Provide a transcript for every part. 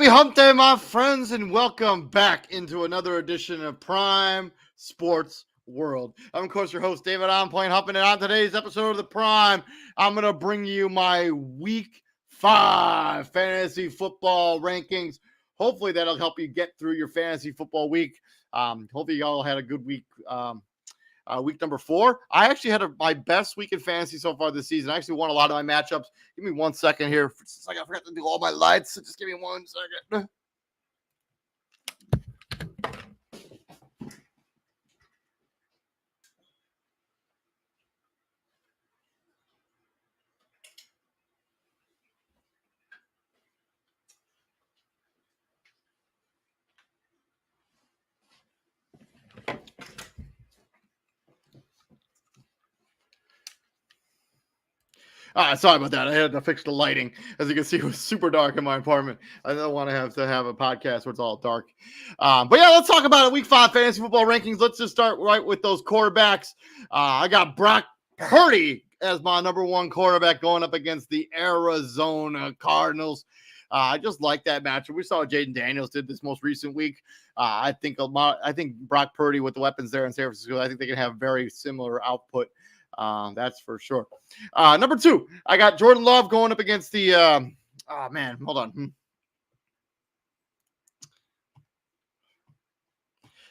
Happy hump day, my friends, and welcome back into another edition of Prime Sports World. I'm, of course, your host, David. I'm playing Humping, and on today's episode of the Prime, I'm going to bring you my Week 5 fantasy football rankings. Hopefully, that'll help you get through your fantasy football week. Hopefully, y'all had a good week. Week number 4. I actually had my best week in fantasy so far this season. I actually won a lot of my matchups. Give me 1 second here. I forgot to do all my lights. So just give me 1 second. Sorry about that. I had to fix the lighting. As you can see, it was super dark in my apartment. I don't want to have a podcast where it's all dark. But yeah, let's talk about it. Week 5 fantasy football rankings. Let's just start right with those quarterbacks. I got Brock Purdy as my number 1 quarterback going up against the Arizona Cardinals. I just like that matchup. We saw what Jaden Daniels did this most recent week. I think Brock Purdy with the weapons there in San Francisco, I think they can have very similar output. That's for sure. Number 2, I got Jordan Love going up against the hold on.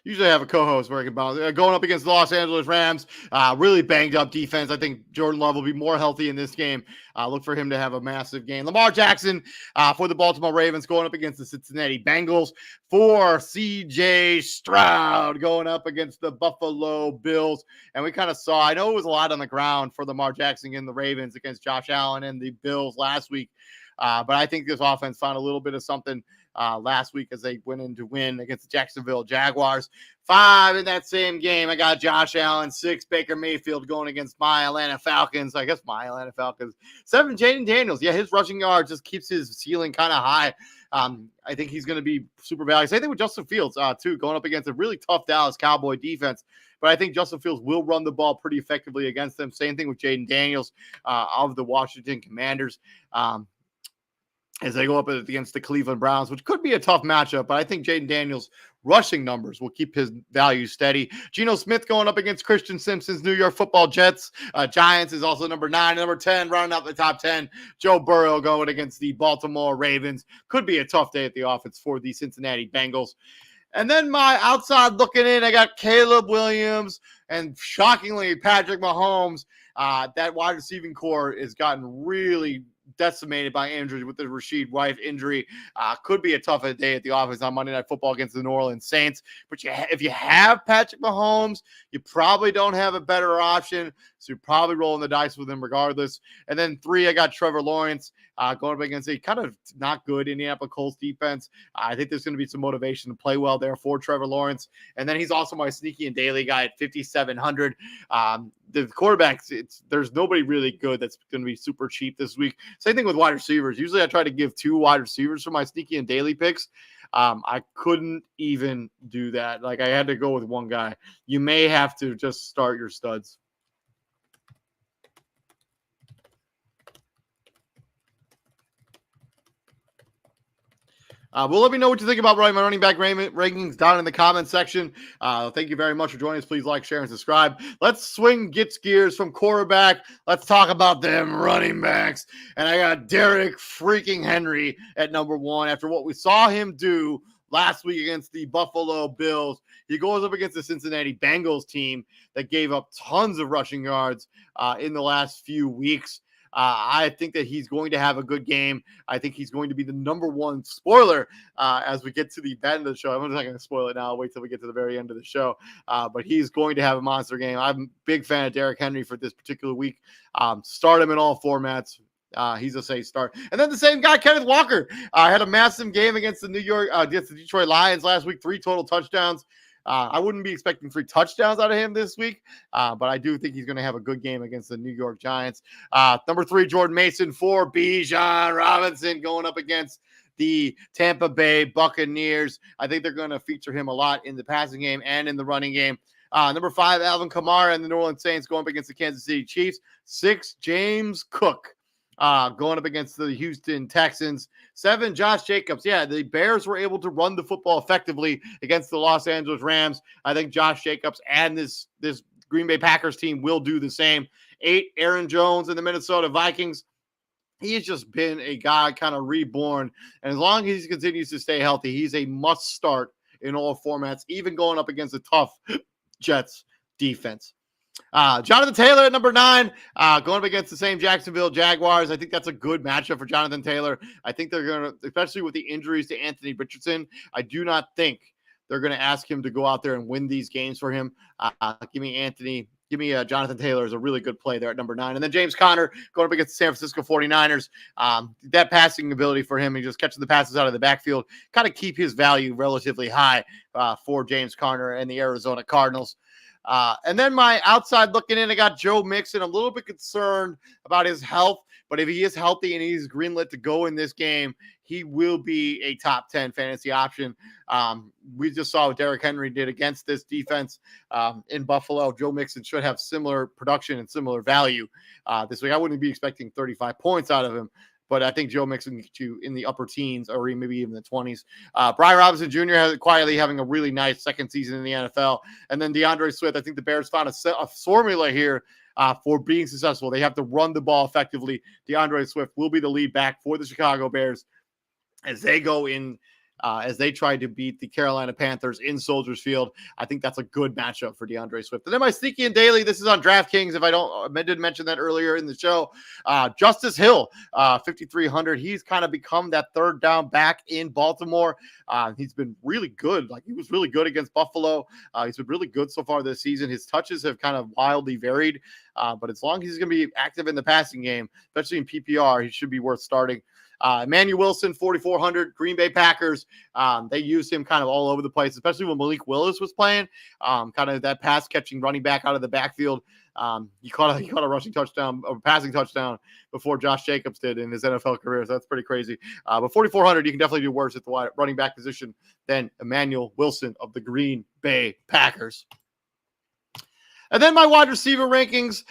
Usually I have a co-host where I can bounce. Going up against the Los Angeles Rams, really banged up defense. I think Jordan Love will be more healthy in this game. Look for him to have a massive game. Lamar Jackson for the Baltimore Ravens going up against the Cincinnati Bengals. For CJ Stroud going up against the Buffalo Bills. And we kind of saw, I know it was a lot on the ground for Lamar Jackson and the Ravens against Josh Allen and the Bills last week. But I think this offense found a little bit of something last week as they went in to win against the Jacksonville Jaguars. 5 in that same game, I got Josh Allen. 6, Baker Mayfield going against my Atlanta Falcons. 7, Jaden Daniels. Yeah, his rushing yard just keeps his ceiling kind of high. I think he's going to be super valuable. Same thing with Justin Fields, too, going up against a really tough Dallas Cowboy defense. But I think Justin Fields will run the ball pretty effectively against them. Same thing with Jaden Daniels of the Washington Commanders. As they go up against the Cleveland Browns, which could be a tough matchup, but I think Jaden Daniels' rushing numbers will keep his value steady. Geno Smith going up against Christian Simpson's New York Football Jets. Giants is also number 9. Number 10, rounding out the top 10, Joe Burrow going against the Baltimore Ravens. Could be a tough day at the offense for the Cincinnati Bengals. And then my outside looking in, I got Caleb Williams and shockingly Patrick Mahomes. That wide receiving core has gotten really decimated by injuries with the Rashid White injury. Could be a tough day at the office on Monday Night Football against the New Orleans Saints. But if you have Patrick Mahomes, you probably don't have a better option. So you're probably rolling the dice with him regardless. And then 3, I got Trevor Lawrence going up against a kind of not good Indianapolis Colts defense. I think there's going to be some motivation to play well there for Trevor Lawrence. And then he's also my sneaky and daily guy at 5,700. The quarterbacks, there's nobody really good that's going to be super cheap this week. Same thing with wide receivers. Usually I try to give 2 wide receivers for my sneaky and daily picks. I couldn't even do that. I had to go with 1 guy. You may have to just start your studs. Well, let me know what you think about my running back rankings down in the comment section. Thank you very much for joining us. Please like, share, and subscribe. Let's swing gears from quarterback. Let's talk about them running backs. And I got Derrick freaking Henry at number 1 after what we saw him do last week against the Buffalo Bills. He goes up against the Cincinnati Bengals team that gave up tons of rushing yards in the last few weeks. I think that he's going to have a good game. I think he's going to be the number 1 spoiler as we get to the end of the show. I'm not going to spoil it now. I'll wait till we get to the very end of the show. But he's going to have a monster game. I'm a big fan of Derrick Henry for this particular week. Start him in all formats. He's a safe start. And then the same guy, Kenneth Walker, had a massive game against the Detroit Lions last week, 3 total touchdowns. I wouldn't be expecting 3 touchdowns out of him this week, but I do think he's going to have a good game against the New York Giants. Number 3, Jordan Mason. 4, Bijan Robinson going up against the Tampa Bay Buccaneers. I think they're going to feature him a lot in the passing game and in the running game. Number 5, Alvin Kamara and the New Orleans Saints going up against the Kansas City Chiefs. 6, James Cook. going up against the Houston Texans. 7, Josh Jacobs. Yeah, the Bears were able to run the football effectively against the Los Angeles Rams. I think Josh Jacobs and this Green Bay Packers team will do the same. 8, Aaron Jones and the Minnesota Vikings. He has just been a guy kind of reborn. And as long as he continues to stay healthy, he's a must start in all formats, even going up against a tough Jets defense. Jonathan Taylor at number 9, going up against the same Jacksonville Jaguars. I think that's a good matchup for Jonathan Taylor. I think they're going to, especially with the injuries to Anthony Richardson, I do not think they're going to ask him to go out there and win these games for him. Give me Jonathan Taylor is a really good play there at number 9. And then James Conner going up against the San Francisco 49ers. That passing ability for him, he just catching the passes out of the backfield, kind of keep his value relatively high for James Conner and the Arizona Cardinals. And then my outside looking in, I got Joe Mixon. I'm a little bit concerned about his health, but if he is healthy and he's greenlit to go in this game, he will be a top 10 fantasy option. We just saw what Derrick Henry did against this defense in Buffalo. Joe Mixon should have similar production and similar value this week. I wouldn't be expecting 35 points out of him, but I think Joe Mixon can get you in the upper teens or maybe even the 20s. Brian Robinson Jr. has quietly having a really nice second season in the NFL. And then DeAndre Swift, I think the Bears found a formula here for being successful. They have to run the ball effectively. DeAndre Swift will be the lead back for the Chicago Bears as they go in, as they try to beat the Carolina Panthers in Soldiers Field. I think that's a good matchup for DeAndre Swift. And then my sneaky and daily, this is on DraftKings. If I didn't mention that earlier in the show, Justice Hill, 5,300. He's kind of become that third down back in Baltimore. He's been really good. Like, he was really good against Buffalo. He's been really good so far this season. His touches have kind of wildly varied, but as long as he's going to be active in the passing game, especially in PPR, he should be worth starting. Emmanuel Wilson, 4,400, Green Bay Packers. They used him kind of all over the place, especially when Malik Willis was playing. Kind of that pass catching running back out of the backfield. He caught a rushing touchdown, a passing touchdown before Josh Jacobs did in his NFL career. So that's pretty crazy. But 4,400, you can definitely do worse at the running back position than Emmanuel Wilson of the Green Bay Packers. And then my wide receiver rankings,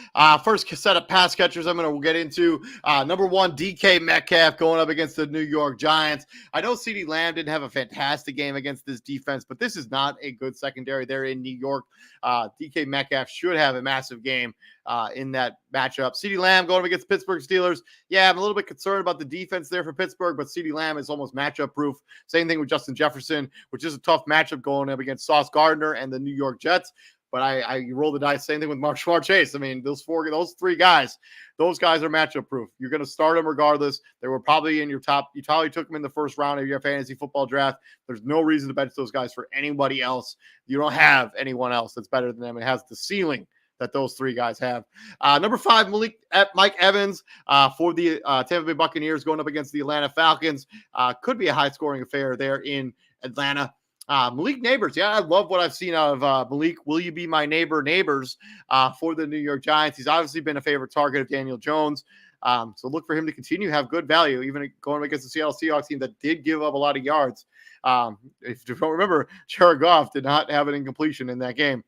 first set of pass catchers I'm going to get into. Number 1, DK Metcalf going up against the New York Giants. I know CeeDee Lamb didn't have a fantastic game against this defense, but this is not a good secondary there in New York. DK Metcalf should have a massive game in that matchup. CeeDee Lamb going up against Pittsburgh Steelers. Yeah, I'm a little bit concerned about the defense there for Pittsburgh, but CeeDee Lamb is almost matchup proof. Same thing with Justin Jefferson, which is a tough matchup going up against Sauce Gardner and the New York Jets. But I roll the dice. Same thing with Jamar Chase. I mean, those 3 guys, those guys are matchup proof. You're going to start them regardless. They were probably in your top. You probably took them in the first round of your fantasy football draft. There's no reason to bench those guys for anybody else. You don't have anyone else that's better than them. It has the ceiling that those 3 guys have. Number 5, Mike Evans for the Tampa Bay Buccaneers going up against the Atlanta Falcons. Could be a high-scoring affair there in Atlanta. Malik Neighbors. Yeah, I love what I've seen out of Malik. Will you be my neighbors for the New York Giants? He's obviously been a favorite target of Daniel Jones. So look for him to continue to have good value, even going against the Seattle Seahawks team that did give up a lot of yards. If you don't remember, Jared Goff did not have an incompletion in that game.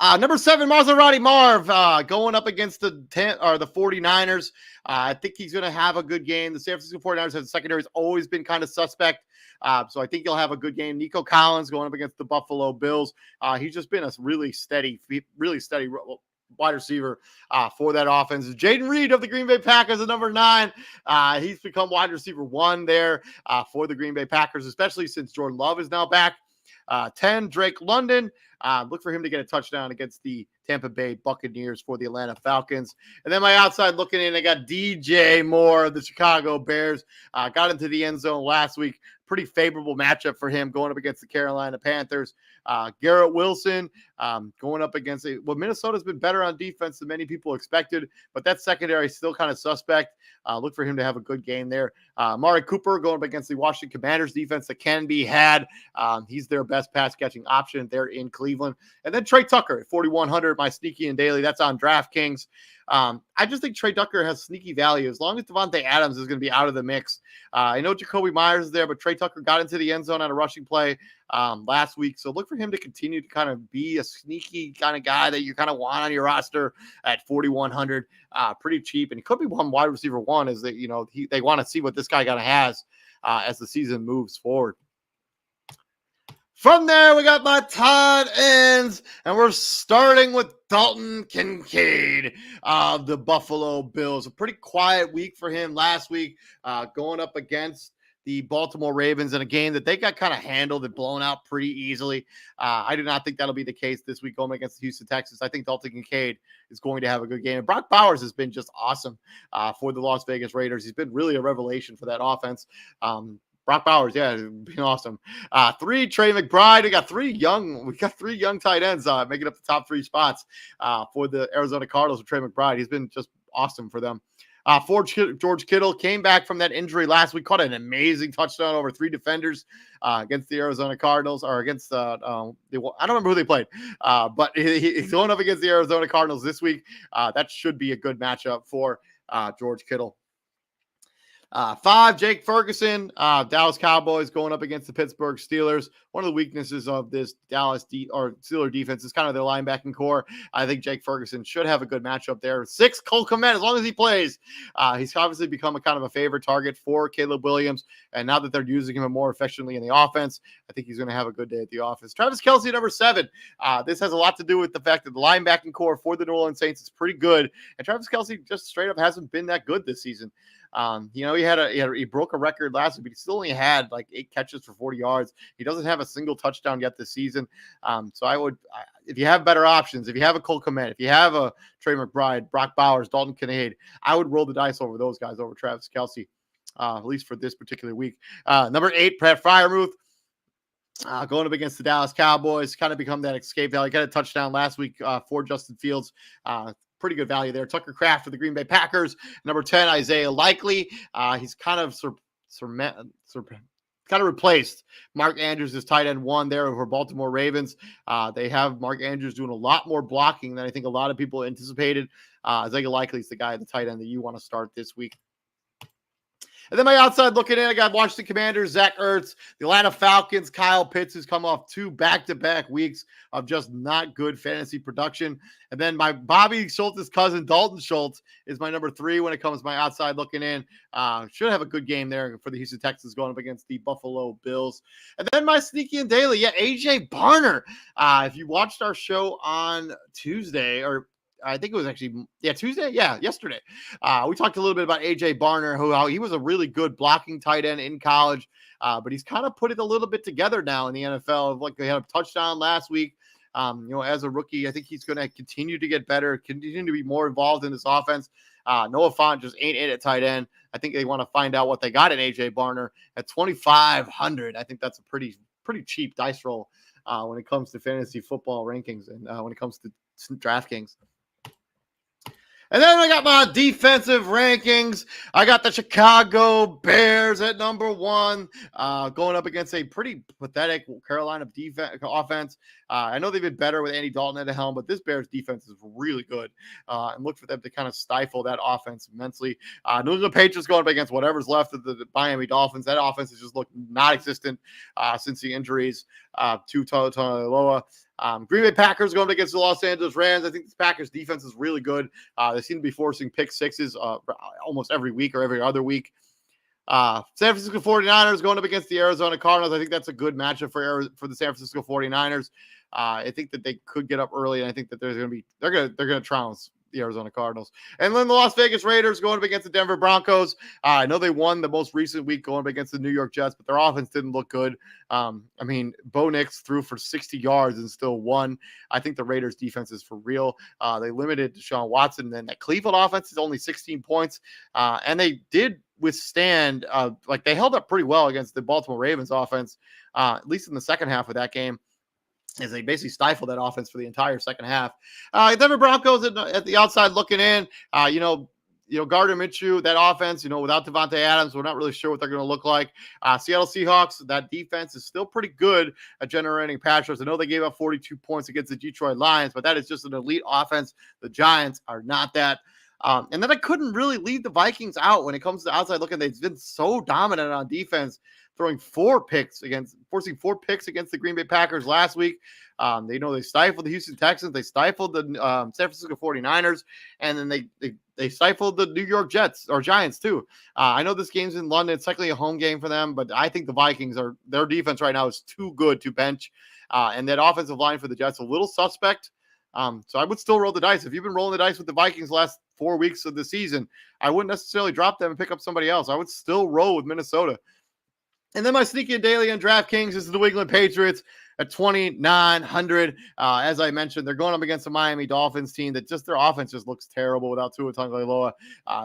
Number 7, Maserati Marv going up against the 49ers. I think he's going to have a good game. The San Francisco 49ers have the secondary has always been kind of suspect. So I think he'll have a good game. Nico Collins going up against the Buffalo Bills. He's just been a really steady wide receiver for that offense. Jaden Reed of the Green Bay Packers at number 9. He's become wide receiver 1 there for the Green Bay Packers, especially since Jordan Love is now back. 10, Drake London. Look for him to get a touchdown against the Tampa Bay Buccaneers for the Atlanta Falcons. And then my outside looking in, I got DJ Moore of the Chicago Bears. Got into the end zone last week. Pretty favorable matchup for him going up against the Carolina Panthers. Garrett Wilson going up against Minnesota's been better on defense than many people expected, but that secondary is still kind of suspect. Look for him to have a good game there. Amari Cooper going up against the Washington Commanders defense that can be had. He's their best pass catching option there in Cleveland. And then Trey Tucker at 4,100, my sneaky and daily. That's on DraftKings. I just think Trey Tucker has sneaky value as long as Devontae Adams is going to be out of the mix. I know Jacoby Myers is there, but Trey Tucker got into the end zone on a rushing play last week. So look for him to continue to kind of be a sneaky kind of guy that you kind of want on your roster at 4,100, pretty cheap. And he could be one wide receiver one, is that, they want to see what this guy kind of has as the season moves forward. From there, we got my tight ends, and we're starting with Dalton Kincaid of the Buffalo Bills. A pretty quiet week for him last week, going up against the Baltimore Ravens in a game that they got kind of handled and blown out pretty easily. I do not think that'll be the case this week going against the Houston Texans. I think Dalton Kincaid is going to have a good game. And Brock Bowers has been just awesome for the Las Vegas Raiders. He's been really a revelation for that offense. Brock Bowers, yeah, been awesome. 3, Trey McBride. We got three young tight ends making up the top 3 spots for the Arizona Cardinals with Trey McBride. He's been just awesome for them. 4, George Kittle came back from that injury last week, caught an amazing touchdown over 3 defenders against the Arizona Cardinals, or against I don't remember who they played, but he's going up against the Arizona Cardinals this week. That should be a good matchup for George Kittle. 5, Jake Ferguson, Dallas Cowboys going up against the Pittsburgh Steelers. One of the weaknesses of this Steeler defense is kind of their linebacking core. I think Jake Ferguson should have a good matchup there. 6, Cole Kmet, as long as he plays. He's obviously become a kind of a favorite target for Caleb Williams, and now that they're using him more efficiently in the offense, I think he's going to have a good day at the office. Travis Kelce, number 7. This has a lot to do with the fact that the linebacking core for the New Orleans Saints is pretty good, and Travis Kelce just straight up hasn't been that good this season. He broke a record last week, but he still only had like 8 catches for 40 yards. He doesn't have a single touchdown yet this season. So I would, if you have better options, if you have a Cole Kmet, if you have a Trey McBride, Brock Bowers, Dalton Kincaid, I would roll the dice over those guys over Travis Kelce, at least for this particular week. Number 8, Pat Freiermuth. Going up against the Dallas Cowboys, kind of become that escape value. Got a touchdown last week for Justin Fields. Pretty good value there. Tucker Kraft for the Green Bay Packers. Number 10, Isaiah Likely. He's kind of replaced Mark Andrews as tight end 1 there over Baltimore Ravens. They have Mark Andrews doing a lot more blocking than I think a lot of people anticipated. Isaiah Likely is the guy at the tight end that you want to start this week. And then my outside looking in, I got Washington Commanders, Zach Ertz, the Atlanta Falcons, Kyle Pitts, who's come off 2 back-to-back weeks of just not good fantasy production. And then my Bobby Schultz's cousin, Dalton Schultz, is my number 3 when it comes to my outside looking in. Should have a good game there for the Houston Texans going up against the Buffalo Bills. And then my sneaky and daily, AJ Barner. If you watched our show on Tuesday, or I think it was actually, Tuesday. Yeah, yesterday. We talked a little bit about AJ Barner, how he was a really good blocking tight end in college, but he's kind of put it a little bit together now in the NFL. Like they had a touchdown last week. As a rookie, I think he's going to continue to get better, continue to be more involved in this offense. Noah Fant just ain't it at tight end. I think they want to find out what they got in AJ Barner at 2,500. I think that's a pretty cheap dice roll when it comes to fantasy football rankings and when it comes to DraftKings. And then I got my defensive rankings. I got the Chicago Bears at number 1, going up against a pretty pathetic Carolina offense. I know they've been better with Andy Dalton at the helm, but this Bears defense is really good. And look for them to kind of stifle that offense immensely. New England Patriots going up against whatever's left of the Miami Dolphins. That offense has just looked non-existent since the injuries to Tagovailoa. Green Bay Packers going up against the Los Angeles Rams. I think this Packers defense is really good. They seem to be forcing pick sixes almost every week or every other week. San Francisco 49ers going up against the Arizona Cardinals. I think that's a good matchup for the San Francisco 49ers. I think that they could get up early, and I think that they're going to trounce the Arizona Cardinals. And then the Las Vegas Raiders going up against the Denver Broncos. I know they won the most recent week going up against the New York Jets, but their offense didn't look good. Bo Nix threw for 60 yards and still won. I think the Raiders defense is for real. They limited Deshaun Watson. And then that Cleveland offense is only 16 points. And they did withstand, they held up pretty well against the Baltimore Ravens offense, at least in the second half of that game, as they basically stifled that offense for the entire second half. Denver Broncos at the outside looking in, Gardner Minshew, that offense, without Devontae Adams, we're not really sure what they're going to look like. Seattle Seahawks, that defense is still pretty good at generating pass rush. I know they gave up 42 points against the Detroit Lions, but that is just an elite offense. The Giants are not that. And then I couldn't really leave the Vikings out when it comes to outside looking. They've been so dominant on defense, forcing 4 picks against the Green Bay Packers last week. They stifled the Houston Texans. They stifled the San Francisco 49ers. And then they stifled the New York Jets or Giants too. I know this game's in London. It's technically a home game for them, but I think the Vikings their defense right now is too good to bench. And that offensive line for the Jets, a little suspect. So I would still roll the dice. If you've been rolling the dice with the Vikings last 4 weeks of the season, I wouldn't necessarily drop them and pick up somebody else. I would still roll with Minnesota. And then my sneaky daily on DraftKings is the New England Patriots at 2,900. As I mentioned, they're going up against the Miami Dolphins team that their offense just looks terrible without Tua Tagovailoa.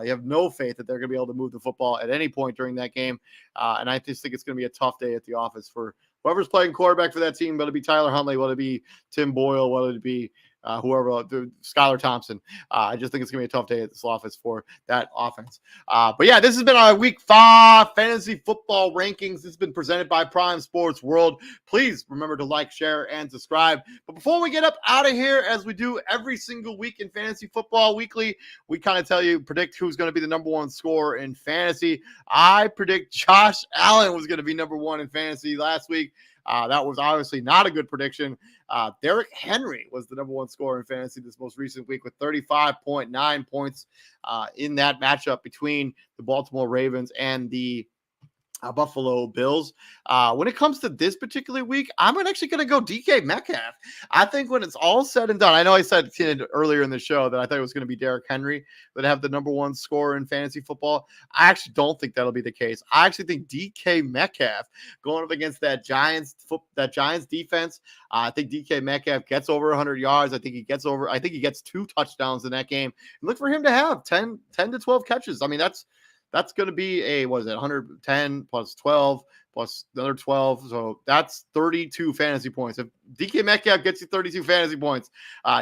You have no faith that they're going to be able to move the football at any point during that game. And I just think it's going to be a tough day at the office for whoever's playing quarterback for that team, whether it be Tyler Huntley, whether it be Tim Boyle, whether it be Skylar Thompson. I just think it's going to be a tough day at this office for that offense. But yeah, this has been our Week 5 fantasy football rankings. This has been presented by Prime Sports World. Please remember to like, share, and subscribe. But before we get up out of here, as we do every single week in Fantasy Football Weekly, we kind of predict who's going to be the number 1 scorer in fantasy. I predict Josh Allen was going to be number 1 in fantasy last week. That was obviously not a good prediction. Derrick Henry was the number 1 scorer in fantasy this most recent week with 35.9 points in that matchup between the Baltimore Ravens and the Buffalo Bills. When it comes to this particular week, I'm actually going to go DK Metcalf. I think when it's all said and done, I know I said earlier in the show that I thought it was going to be Derrick Henry that have the number 1 scorer in fantasy football. I actually don't think that'll be the case. I actually think DK Metcalf going up against that Giants defense. I think DK Metcalf gets over 100 yards. I think he gets 2 touchdowns in that game. And look for him to have 10 to 12 catches. I mean, that's going to be 110 plus 12 plus another 12. So that's 32 fantasy points. If DK Metcalf gets you 32 fantasy points,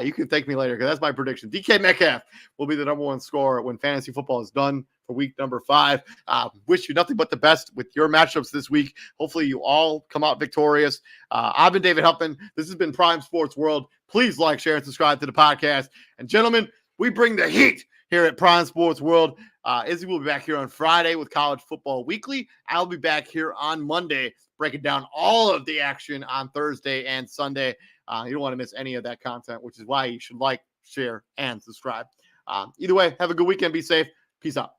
you can thank me later because that's my prediction. DK Metcalf will be the number 1 scorer when fantasy football is done for week number 5. Wish you nothing but the best with your matchups this week. Hopefully you all come out victorious. I've been David Huffman. This has been Prime Sports World. Please like, share, and subscribe to the podcast. And gentlemen, we bring the heat here at Prime Sports World. Izzy will be back here on Friday with College Football Weekly. I'll be back here on Monday breaking down all of the action on Thursday and Sunday. You don't want to miss any of that content, which is why you should like, share, and subscribe. Either way, have a good weekend. Be safe. Peace out.